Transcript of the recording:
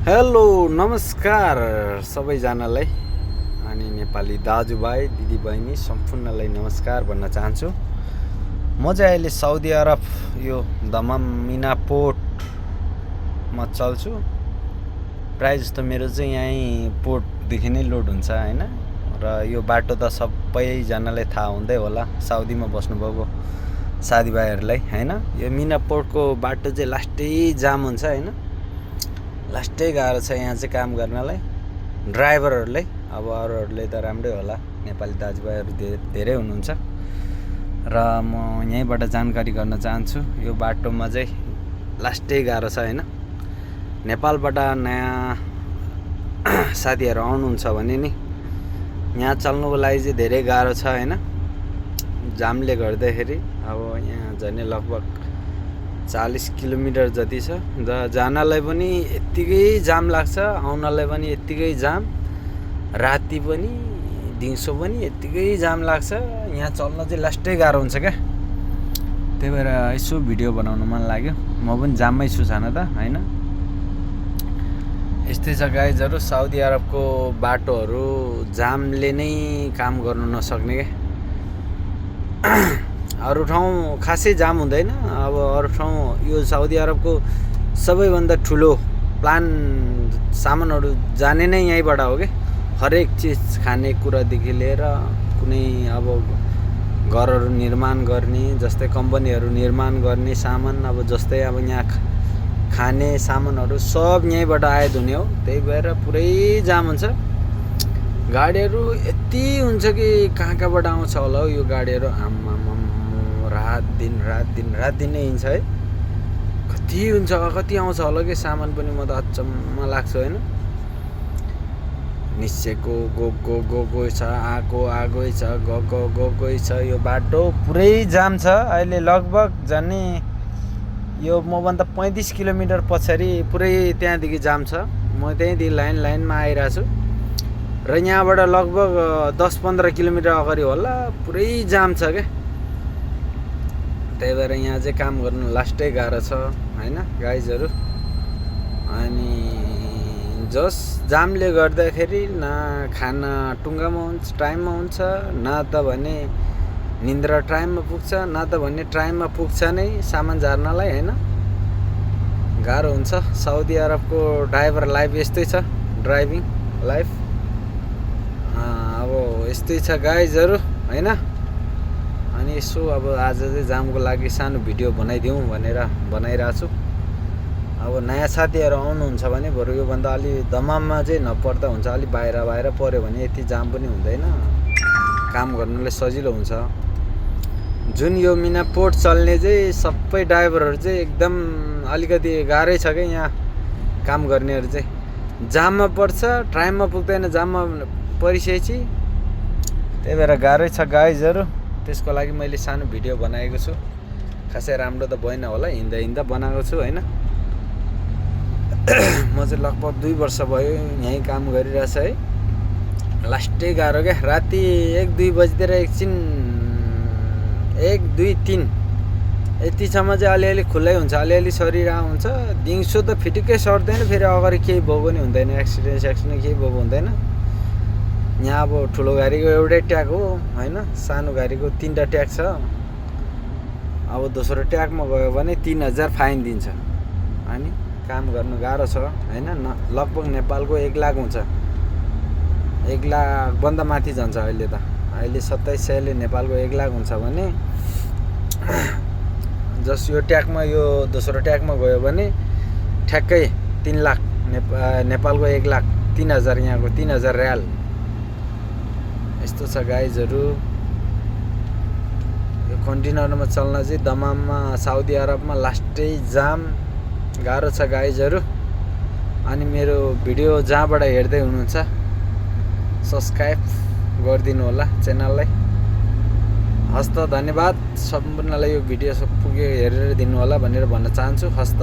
Hello नमस्कार सबैजनालाई अनि नेपाली दाजुभाइ दिदीबहिनी सम्पूर्णलाई नमस्कार भन्न चाहन्छु। म चाहिँ अहिले साउदी अरब यो दमाम मिना पोर्टमा चल्छु। प्रायः जस्तो मेरो चाहिँ यहीँ पोर्टदेखि नै लोड हुन्छ हैन। र यो बाटो त सबैजनालाई थाहा हुँदै होला, साउदीमा बस्नुभएको साथीभाइहरूलाई हैन। यो मिना पोर्टको बाटो चाहिँ लास्टै जाम हुन्छ हैन। लास्टै गाह्रो छ यहाँ चाहिँ काम गर्नलाई ड्राइभरहरूलाई। अब अरूहरूले त राम्रै होला, नेपाली दाजुभाइहरू धेरै हुनुहुन्छ। र म यहीँबाट जानकारी गर्न चाहन्छु, यो बाटोमा चाहिँ लास्टै गाह्रो छ हैन। नेपालबाट नयाँ साथीहरू आउनुहुन्छ भने नि यहाँ चल्नुको लागि चाहिँ धेरै गाह्रो छ हैन। जामले गर्दाखेरि अब यहाँ झन् लगभग 40 किलोमिटर जति छ। जानलाई पनि यत्तिकै जाम लाग्छ, आउनलाई पनि यत्तिकै जाम, राति पनि दिउँसो पनि यत्तिकै जाम लाग्छ। यहाँ चल्न चाहिँ लास्टै गाह्रो हुन्छ क्या। त्यही भएर यसो भिडियो बनाउन मन लाग्यो। म पनि जाममै छु छान त हैन। यस्तै छ गाइजहरू, साउदी अरबको बाटोहरू जामले नै काम गर्नु नसक्ने क्या। अरू ठाउँ खासै जाम हुँदैन। अब अरू ठाउँ यो साउदी अरबको सबैभन्दा ठुलो प्लान सामानहरू जाने नै यहीँबाट हो कि। हरेक चिज खाने कुरादेखि लिएर कुनै अब घरहरू निर्माण गर्ने, जस्तै कम्पनीहरू निर्माण गर्ने सामान, अब जस्तै अब यहाँ खाने सामानहरू सब यहीँबाट आयात हुने हो। त्यही भएर पुरै जाम हुन्छ। गाडीहरू यति हुन्छ कि कहाँबाट आउँछ होला हौ यो गाडीहरू। रात दिन नै हिँड्छ है। कति हुन्छ, कति आउँछ होला कि सामान पनि, म त अचम्म लाग्छ हैन। निश्चयको गएको छ, आगै छ, गएकै छ। यो बाटो पुरै जाम छ अहिले। लगभग झन् यो मभन्दा 35 किलोमिटर पछाडि पुरै त्यहाँदेखि जाम छ। म त्यहीँदेखि लाइनमा आइरहेको छु। र यहाँबाट लगभग 10-15 किलोमिटर अगाडि होला पुरै जाम छ क्या। त्यही भएर यहाँ चाहिँ काम गर्नु लास्टै गाह्रो छ हैन गाइजहरू। अनि जस जामले गर्दाखेरि न खाना टुङ्गामा हुन्छ, टाइममा हुन्छ, न त भने निन्द्रा टाइममा पुग्छ, न त भने टाइममा पुग्छ नै सामान झार्नलाई हैन। गाह्रो हुन्छ। साउदी अरबको ड्राइभर लाइफ यस्तै छ, ड्राइभिङ लाइफ अब यस्तै छ गाइजहरू हैन। अनि यसो अब आज चाहिँ जामको लागि सानो भिडियो बनाइदिउँ भनेर बनाइरहेको छु। अब नयाँ साथीहरू आउनुहुन्छ भने बरु योभन्दा अलि दमाममा चाहिँ नपर्दा हुन्छ, अलि बाहिर पऱ्यो भने यति जाम पनि हुँदैन, काम गर्नुलाई सजिलो हुन्छ। जुन यो मिना पोर्ट चल्ने चाहिँ सबै ड्राइभरहरू चाहिँ एकदम अलिकति गाह्रै छ क्या। यहाँ काम गर्नेहरू चाहिँ जाममा पर्छ, टाइममा पुग्दैन, जाममा परिसकेपछि। त्यही भएर गाह्रै छ गाइजहरू। त्यसको लागि मैले सानो भिडियो बनाएको छु। खासै राम्रो त भएन होला, हिँड्दा बनाएको छु हैन। म चाहिँ लगभग 2 वर्ष भयो यहीँ काम गरिरहेछ है। लास्टै गाह्रो क्या। राति 1-2 बजीतिर एकछिन 1-2-3 यतिसम्म चाहिँ अलिअलि खुल्लै हुन्छ, अलिअलि सरिरहेको हुन्छ। दिउँसो त फिटिक्कै सर्दैन, फेरि अगाडि केही भएको नि हुँदैन, एक्सिडेन्ट केही भएको हुँदैन। यहाँ अब ठुलो गाडीको एउटै ट्याग हो हैन, सानो गाडीको 3टा ट्याग छ। अब दोस्रो ट्यागमा गयो भने 3000 फाइन दिन्छ। अनि काम गर्नु गाह्रो छ हैन। लगभग नेपालको 1 लाख हुन्छ, 1 लाख भन्दा माथि जान्छ अहिले त। अहिले 2700ले नेपालको 1 लाख हुन्छ भने जस यो ट्यागमा, यो दोस्रो ट्यागमा गयो भने ठ्याक्कै 3 लाख नेपालको 1 लाख 3000, यहाँको 3000 रियाल। यस्तो छ गाइजहरू। यो कन्टेनरमा चल्न चाहिँ दमाममा साउदी अरबमा लास्टै जाम, गाह्रो छ गाइजहरू। अनि मेरो भिडियो जहाँबाट हेर्दै हुनुहुन्छ सब्सक्राइब गरिदिनु होला च्यानललाई। हस्त धन्यवाद। सम्पूर्णलाई यो भिडियो पुग्यो हेरेर दिनु होला भनेर भन्न चाहन्छु। हस्त।